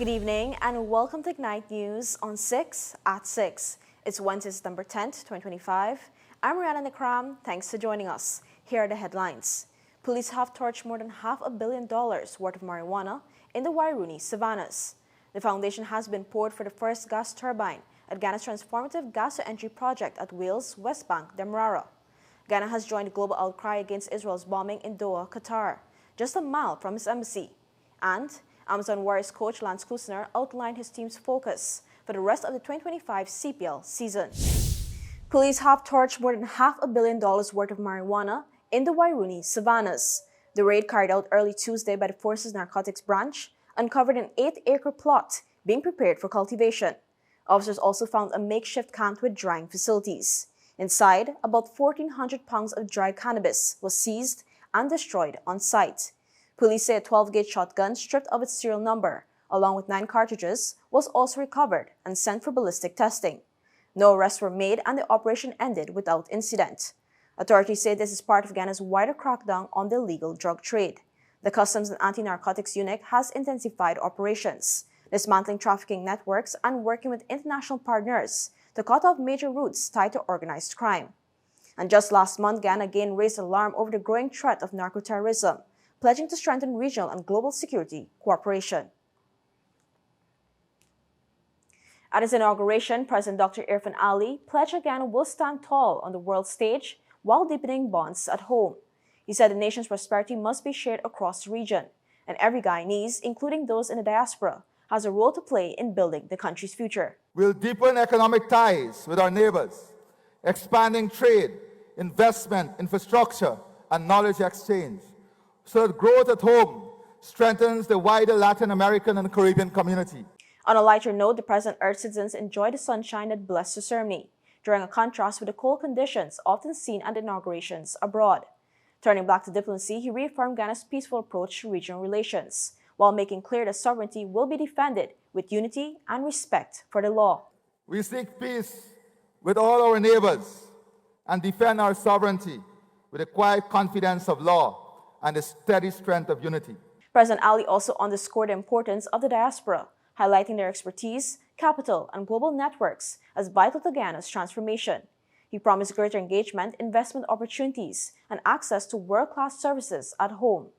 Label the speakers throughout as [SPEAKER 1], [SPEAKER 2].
[SPEAKER 1] Good evening and welcome to Ignite News on 6 at 6. It's Wednesday, September 10th, 2025. I'm Rihanna Nikram. Thanks for joining us. Here are the headlines. Police have torched more than $500 million worth of marijuana in the Wairuni savannas. The foundation has been poured for the first gas turbine at Ghana's transformative gas entry project at Wales, West Bank, Demerara. Ghana has joined the global outcry against Israel's bombing in Doha, Qatar, just a mile from its embassy. And Amazon Warriors coach Lance Kusner outlined his team's focus for the rest of the 2025 CPL season. Police have torched more than $500 million worth of marijuana in the Wairuni savannas. The raid carried out early Tuesday by the Forces Narcotics Branch uncovered an 8-acre plot being prepared for cultivation. Officers also found a makeshift camp with drying facilities. Inside, about 1,400 pounds of dried cannabis was seized and destroyed on site. Police say a 12-gauge shotgun stripped of its serial number, along with 9 cartridges, was also recovered and sent for ballistic testing. No arrests were made and the operation ended without incident. Authorities say this is part of Ghana's wider crackdown on the illegal drug trade. The Customs and Anti-Narcotics Unit has intensified operations, dismantling trafficking networks and working with international partners to cut off major routes tied to organized crime. And just last month, Ghana again raised alarm over the growing threat of narco-terrorism, pledging to strengthen regional and global security cooperation. At his inauguration, President Dr. Irfan Ali pledged that Ghana will stand tall on the world stage while deepening bonds at home. He said the nation's prosperity must be shared across the region, and every Guyanese, including those in the diaspora, has a role to play in building the country's future.
[SPEAKER 2] We'll deepen economic ties with our neighbors, expanding trade, investment, infrastructure, and knowledge exchange, so that growth at home strengthens the wider Latin American and Caribbean community.
[SPEAKER 1] On a lighter note, the president urged citizens enjoy the sunshine that blessed the ceremony, drawing a contrast with the cold conditions often seen at inaugurations abroad. Turning back to diplomacy, he reaffirmed Ghana's peaceful approach to regional relations, while making clear that sovereignty will be defended with unity and respect for the law.
[SPEAKER 2] We seek peace with all our neighbors and defend our sovereignty with the quiet confidence of law and the steady strength of unity.
[SPEAKER 1] President Ali also underscored the importance of the diaspora, highlighting their expertise, capital, and global networks as vital to Ghana's transformation. He promised greater engagement, investment opportunities, and access to world-class services at home.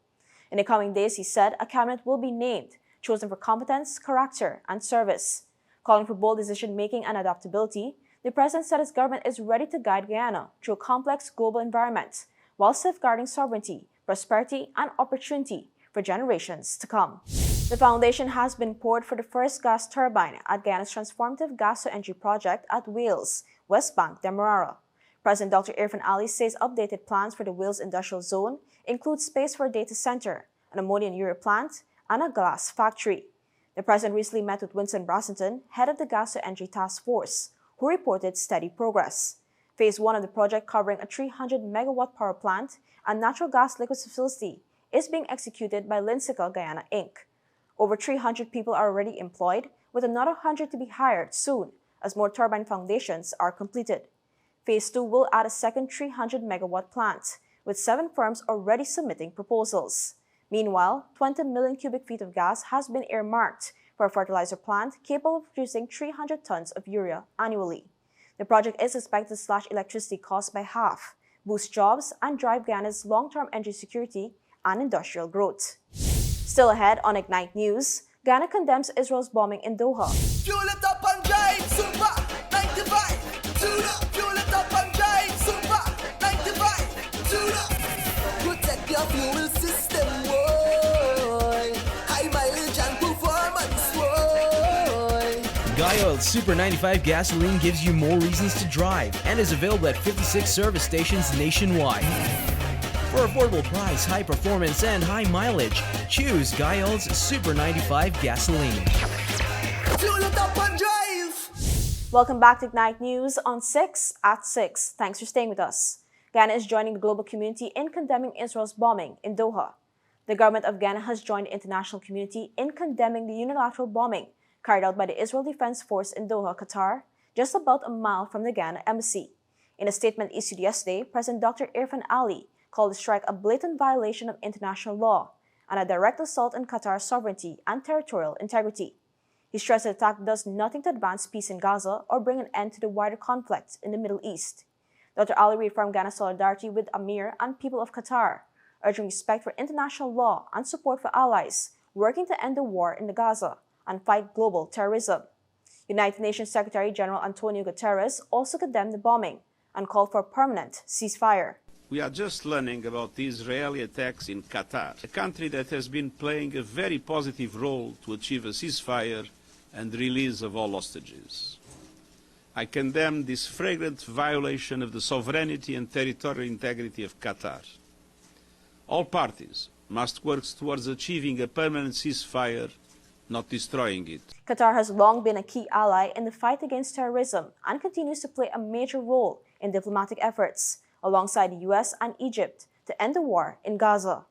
[SPEAKER 1] In the coming days, he said, a cabinet will be named, chosen for competence, character, and service. Calling for bold decision-making and adaptability, the president said his government is ready to guide Guyana through a complex global environment while safeguarding sovereignty, prosperity, and opportunity for generations to come. The foundation has been poured for the first gas turbine at Ghana's transformative gas entry project at Wales, West Bank, Demerara. President Dr. Irfan Ali says updated plans for the Wales industrial zone include space for a data center, an ammonia and urea plant, and a glass factory. The president recently met with Winston Brassington, head of the gas entry task force, who reported steady progress. Phase 1 of the project, covering a 300-megawatt power plant and natural gas liquids facility, is being executed by Linsika Guyana Inc. Over 300 people are already employed, with another 100 to be hired soon as more turbine foundations are completed. Phase 2 will add a second 300-megawatt plant, with 7 firms already submitting proposals. Meanwhile, 20 million cubic feet of gas has been earmarked for a fertilizer plant capable of producing 300 tons of urea annually. The project is expected to slash electricity costs by half, boost jobs, and drive Ghana's long-term energy security and industrial growth. Still ahead on Ignite News, Ghana condemns Israel's bombing in Doha.
[SPEAKER 3] Fuel it up and drive, super 95. Fuel it up and drive, super 95. Protect your fuel system, boy. High mileage and performance, boy.
[SPEAKER 4] Guy Oil's Super 95 gasoline gives you more reasons to drive and is available at 56 service stations nationwide. For affordable price, high performance, and high mileage, choose Guy Oil's Super 95 gasoline.
[SPEAKER 3] Fuel it up and drive.
[SPEAKER 1] Welcome back to Ignite News on 6 at 6. Thanks for staying with us. Ghana is joining the global community in condemning Israel's bombing in Doha. The government of Ghana has joined the international community in condemning the unilateral bombing carried out by the Israel Defense Force in Doha, Qatar, just about a mile from the Ghana embassy. In a statement issued yesterday, President Dr. Irfan Ali called the strike a blatant violation of international law and a direct assault on Qatar's sovereignty and territorial integrity. He stressed the attack does nothing to advance peace in Gaza or bring an end to the wider conflict in the Middle East. Dr. Ali reaffirmed Ghana's solidarity with Amir and people of Qatar, urging respect for international law and support for allies working to end the war in Gaza and fight global terrorism. United Nations Secretary General Antonio Guterres also condemned the bombing and called for a permanent ceasefire.
[SPEAKER 5] We are just learning about the Israeli attacks in Qatar, a country that has been playing a very positive role to achieve a ceasefire and release of all hostages. I condemn this flagrant violation of the sovereignty and territorial integrity of Qatar. All parties must work towards achieving a permanent ceasefire, not destroying it.
[SPEAKER 1] Qatar has long been a key ally in the fight against terrorism and continues to play a major role in diplomatic efforts, alongside the US and Egypt, to end the war in Gaza.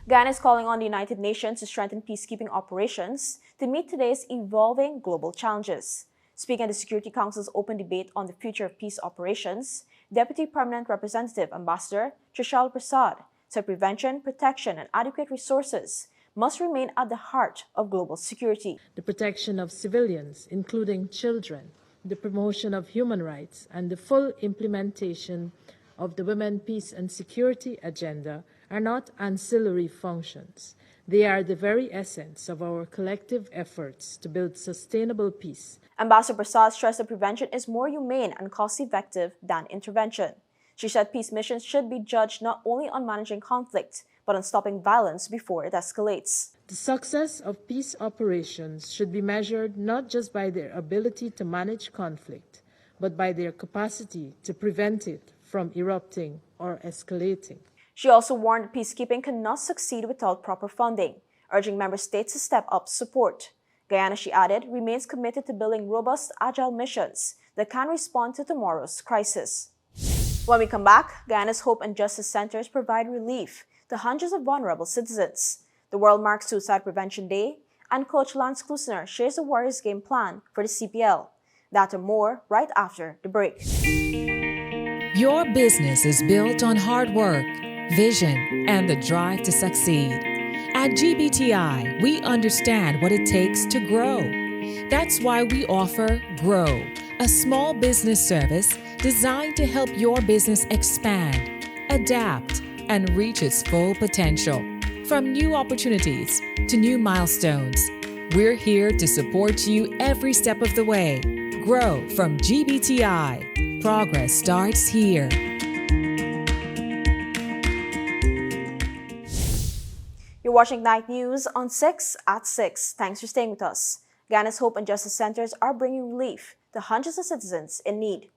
[SPEAKER 1] Guyana is calling on the United Nations to strengthen peacekeeping operations to meet today's evolving global challenges. Speaking at the Security Council's open debate on the future of peace operations, Deputy Permanent Representative Ambassador Trishal Prasad said prevention, protection, and adequate resources must remain at the heart of global security.
[SPEAKER 6] The protection of civilians, including children, the promotion of human rights, and the full implementation of the Women, Peace and Security agenda are not ancillary functions. They are the very essence of our collective efforts to build sustainable peace.
[SPEAKER 1] Ambassador Prasad stressed that prevention is more humane and cost-effective than intervention. She said peace missions should be judged not only on managing conflict, but on stopping violence before it escalates.
[SPEAKER 6] The success of peace operations should be measured not just by their ability to manage conflict, but by their capacity to prevent it from erupting or escalating.
[SPEAKER 1] She also warned that peacekeeping cannot succeed without proper funding, urging member states to step up support. Guyana, she added, remains committed to building robust, agile missions that can respond to tomorrow's crisis. When we come back, Guyana's Hope and Justice Centers provide relief to hundreds of vulnerable citizens. The world marks Suicide Prevention Day, and Coach Lance Klusner shares the Warriors' game plan for the CPL. That and more right after the break.
[SPEAKER 7] Your business is built on hard work, vision, and the drive to succeed. At GBTI, we understand what it takes to grow. That's why we offer Grow, a small business service designed to help your business expand, adapt, and reach its full potential. From new opportunities to new milestones, we're here to support you every step of the way. Grow from GBTI. Progress starts here.
[SPEAKER 1] You're watching Night News on 6 at 6. Thanks for staying with us. Guyana's Hope and Justice Centers are bringing relief to hundreds of citizens in need.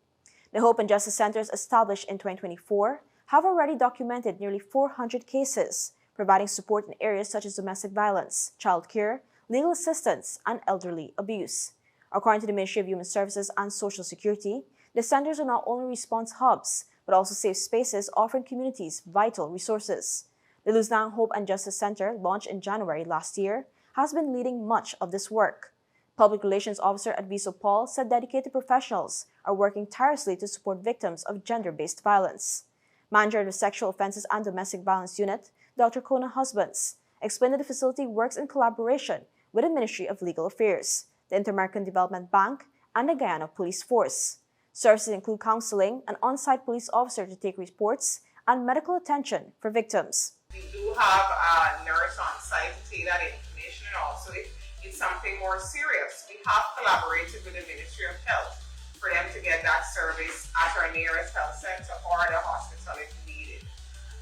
[SPEAKER 1] The Hope and Justice Centers, established in 2024, have already documented nearly 400 cases, providing support in areas such as domestic violence, child care, legal assistance, and elderly abuse. According to the Ministry of Human Services and Social Security, the centers are not only response hubs, but also safe spaces offering communities vital resources. The Luznang Hope and Justice Center, launched in January last year, has been leading much of this work. Public Relations Officer Adviso Paul said dedicated professionals are working tirelessly to support victims of gender-based violence. Manager of the Sexual Offenses and Domestic Violence Unit, Dr. Kona Husbands, explained that the facility works in collaboration with the Ministry of Legal Affairs, the Inter-American Development Bank, and the Guyana Police Force. Services include counseling, an on-site police officer to take reports, and medical attention for victims.
[SPEAKER 8] We do have a nurse on site to take that information, and also if it's something more serious, we have collaborated with the Ministry of Health for them to get that service at our nearest health center or the hospital if needed.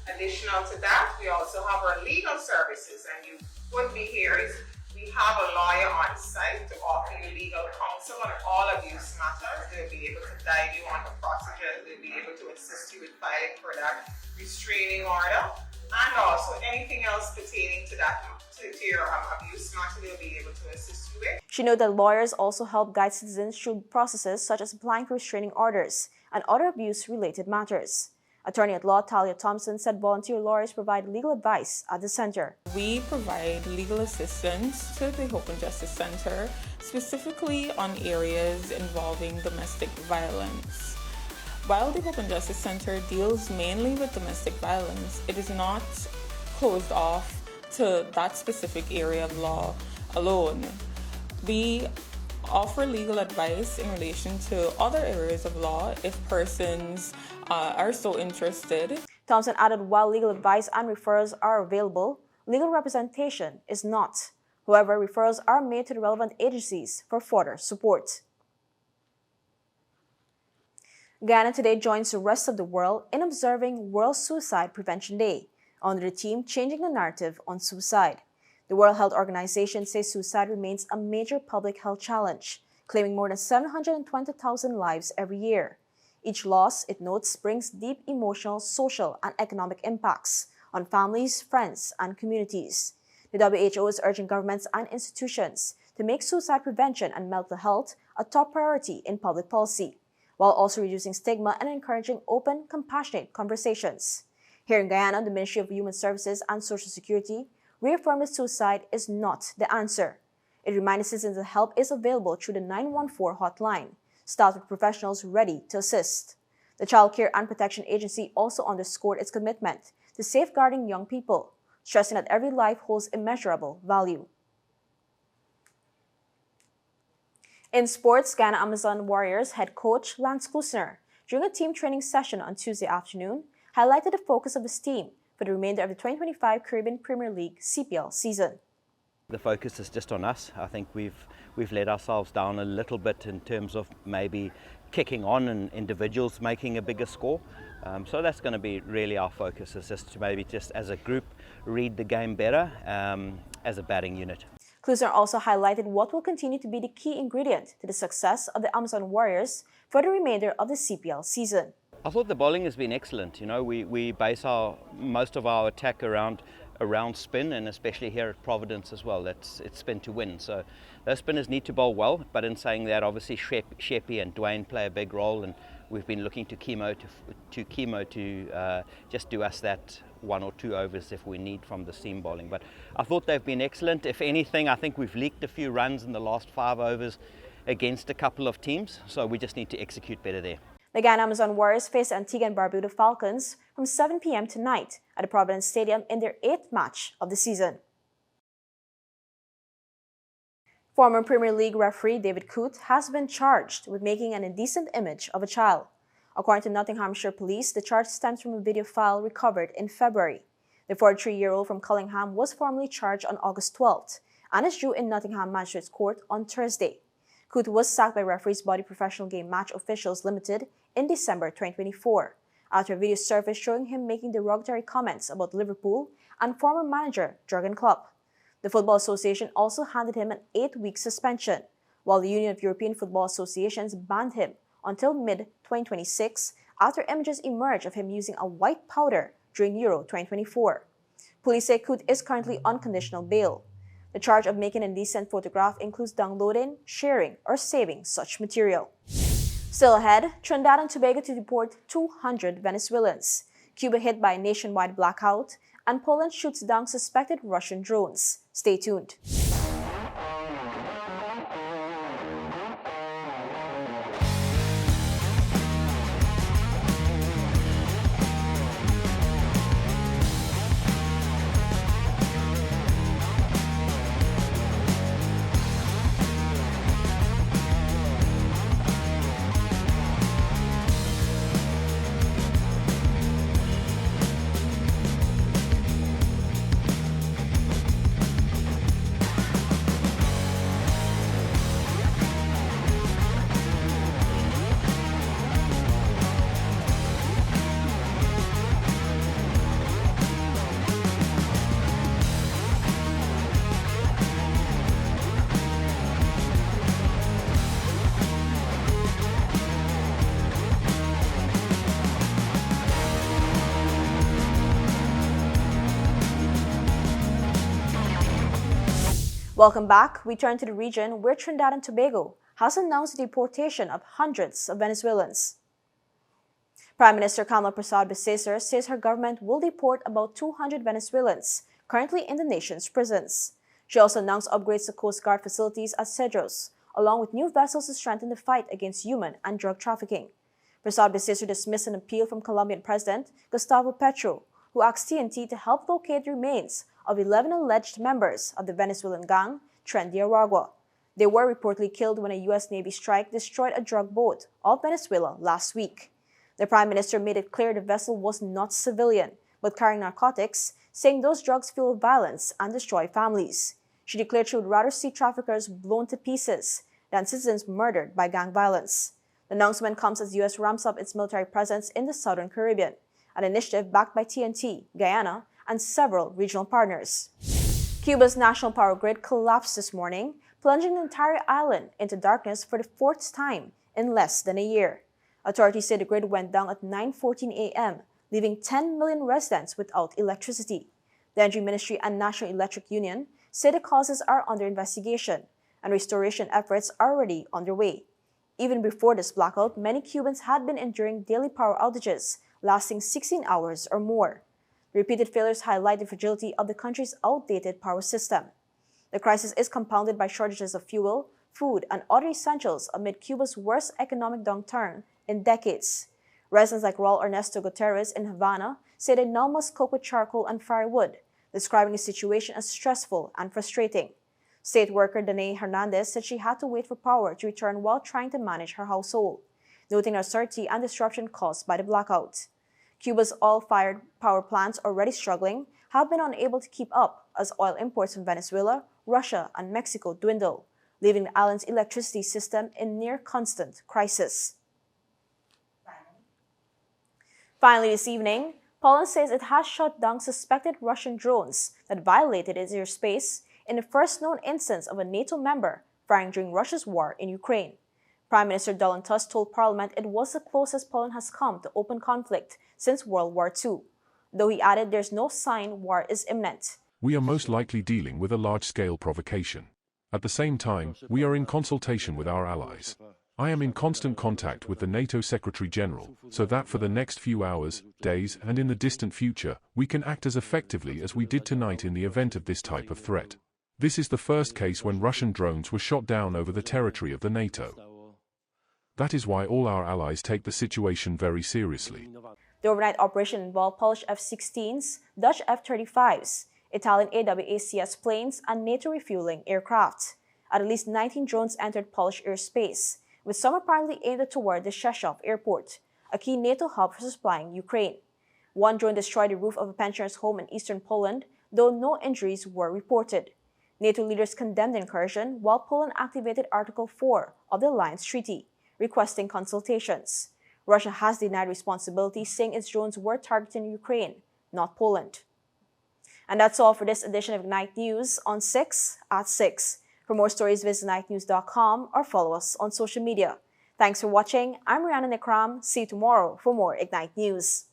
[SPEAKER 8] Additional to that, we also have our legal services, and you would be here is we have a lawyer on site to offer you legal counsel on all abuse matters. They'll be able to guide you on the procedure. They'll be able to assist you with filing for that restraining order, and also anything else pertaining to that to your abuse matter, they'll be able to assist you with.
[SPEAKER 1] She noted that lawyers also help guide citizens through processes such as applying for restraining orders and other abuse-related matters. Attorney at law Talia Thompson said volunteer lawyers provide legal advice at the center.
[SPEAKER 9] We provide legal assistance to the Hope and Justice Center, specifically on areas involving domestic violence. While the Hope and Justice Center deals mainly with domestic violence, it is not closed off to that specific area of law alone. They offer legal advice in relation to other areas of law if persons are so interested.
[SPEAKER 1] Thompson added while legal advice and referrals are available, legal representation is not. However, referrals are made to the relevant agencies for further support. Guyana today joins the rest of the world in observing World Suicide Prevention Day under the theme Changing the Narrative on Suicide. The World Health Organization says suicide remains a major public health challenge, claiming more than 720,000 lives every year. Each loss, it notes, brings deep emotional, social, and economic impacts on families, friends, and communities. The WHO is urging governments and institutions to make suicide prevention and mental health a top priority in public policy, while also reducing stigma and encouraging open, compassionate conversations. Here in Guyana, the Ministry of Human Services and Social Security reaffirmed that suicide is not the answer. It reminded citizens that help is available through the 914 hotline, staffed with professionals ready to assist. The Child Care and Protection Agency also underscored its commitment to safeguarding young people, stressing that every life holds immeasurable value. In sports, Guyana Amazon Warriors head coach Lance Klusner, during a team training session on Tuesday afternoon, highlighted the focus of his team for the remainder of the 2025 Caribbean Premier League CPL season.
[SPEAKER 10] The focus is just on us. I think we've let ourselves down a little bit in terms of maybe kicking on and individuals making a bigger score. So that's going to be really our focus, is just to maybe just as a group read the game better as a batting unit.
[SPEAKER 1] Klusner also highlighted what will continue to be the key ingredient to the success of the Amazon Warriors for the remainder of the CPL season.
[SPEAKER 10] I thought the bowling has been excellent. You know, we base most of our attack around spin, and especially here at Providence as well. It's spin to win. So those spinners need to bowl well. But in saying that, obviously Sheppy and Dwayne play a big role, and we've been looking to Chemo to just do us that 1 or 2 overs if we need from the seam bowling. But I thought they've been excellent. If anything, I think we've leaked a few runs in the last 5 overs against a couple of teams. So we just need to execute better there.
[SPEAKER 1] The Guyana Amazon Warriors face the Antigua and Barbuda Falcons from 7 p.m. tonight at the Providence Stadium in their 8th match of the season. Former Premier League referee David Coote has been charged with making an indecent image of a child. According to Nottinghamshire Police, the charge stems from a video file recovered in February. The 43-year-old from Cullingham was formally charged on August 12th and is due in Nottingham Magistrates Court on Thursday. Coote was sacked by Referees Body Professional Game Match Officials Limited in December 2024, after a video surfaced showing him making derogatory comments about Liverpool and former manager Jurgen Klopp. The Football Association also handed him an 8-week suspension, while the Union of European Football Associations banned him until mid-2026 after images emerged of him using a white powder during Euro 2024. Police say Coote is currently on conditional bail. The charge of making an indecent photograph includes downloading, sharing, or saving such material. Still ahead, Trinidad and Tobago to deport 200 Venezuelans, Cuba hit by a nationwide blackout, and Poland shoots down suspected Russian drones. Stay tuned. Welcome back. We turn to the region where Trinidad and Tobago has announced the deportation of hundreds of Venezuelans. Prime Minister Kamala Prasad-Bisesar says her government will deport about 200 Venezuelans currently in the nation's prisons. She also announced upgrades to Coast Guard facilities at Cedros, along with new vessels to strengthen the fight against human and drug trafficking. Prasad-Bisesar dismissed an appeal from Colombian President Gustavo Petro, who asked TNT to help locate the remains of 11 alleged members of the Venezuelan gang Tren de Aragua. They were reportedly killed when a U.S. Navy strike destroyed a drug boat off Venezuela last week. The Prime Minister made it clear the vessel was not civilian, but carrying narcotics, saying those drugs fuel violence and destroy families. She declared she would rather see traffickers blown to pieces than citizens murdered by gang violence. The announcement comes as the U.S. ramps up its military presence in the southern Caribbean, an initiative backed by TNT, Guyana, and several regional partners. Cuba's national power grid collapsed this morning, plunging the entire island into darkness for the fourth time in less than a year. Authorities say the grid went down at 9:14 a.m., leaving 10 million residents without electricity. The Energy Ministry and National Electric Union say the causes are under investigation, and restoration efforts are already underway. Even before this blackout, many Cubans had been enduring daily power outages lasting 16 hours or more. The repeated failures highlight the fragility of the country's outdated power system. The crisis is compounded by shortages of fuel, food, and other essentials amid Cuba's worst economic downturn in decades. Residents like Raul Ernesto Gutierrez in Havana say they now must cope with charcoal and firewood, describing the situation as stressful and frustrating. State worker Danae Hernandez said she had to wait for power to return while trying to manage her household, noting the uncertainty and disruption caused by the blackout. Cuba's oil-fired power plants, already struggling, have been unable to keep up as oil imports from Venezuela, Russia, and Mexico dwindle, leaving the island's electricity system in near constant crisis. Finally this evening, Poland says it has shot down suspected Russian drones that violated its airspace in the first known instance of a NATO member firing during Russia's war in Ukraine. Prime Minister Donald Tusk told Parliament it was the closest Poland has come to open conflict since World War II, though he added there's no sign war is imminent.
[SPEAKER 11] We are most likely dealing with a large-scale provocation. At the same time, we are in consultation with our allies. I am in constant contact with the NATO Secretary-General, so that for the next few hours, days, and in the distant future, we can act as effectively as we did tonight in the event of this type of threat. This is the first case when Russian drones were shot down over the territory of the NATO. That is why all our allies take the situation very seriously.
[SPEAKER 1] The overnight operation involved Polish F-16s, Dutch F-35s, Italian AWACS planes, and NATO refueling aircraft. At least 19 drones entered Polish airspace, with some apparently aimed toward the Rzeszów airport, a key NATO hub for supplying Ukraine. One drone destroyed the roof of a pensioner's home in eastern Poland, though no injuries were reported. NATO leaders condemned the incursion, while Poland activated Article 4 of the Alliance Treaty, requesting consultations. Russia has denied responsibility, saying its drones were targeting Ukraine, not Poland. And that's all for this edition of Ignite News on 6 at 6. For more stories, visit ignitenews.com or follow us on social media. Thanks for watching. I'm Rihanna Nekram. See you tomorrow for more Ignite News.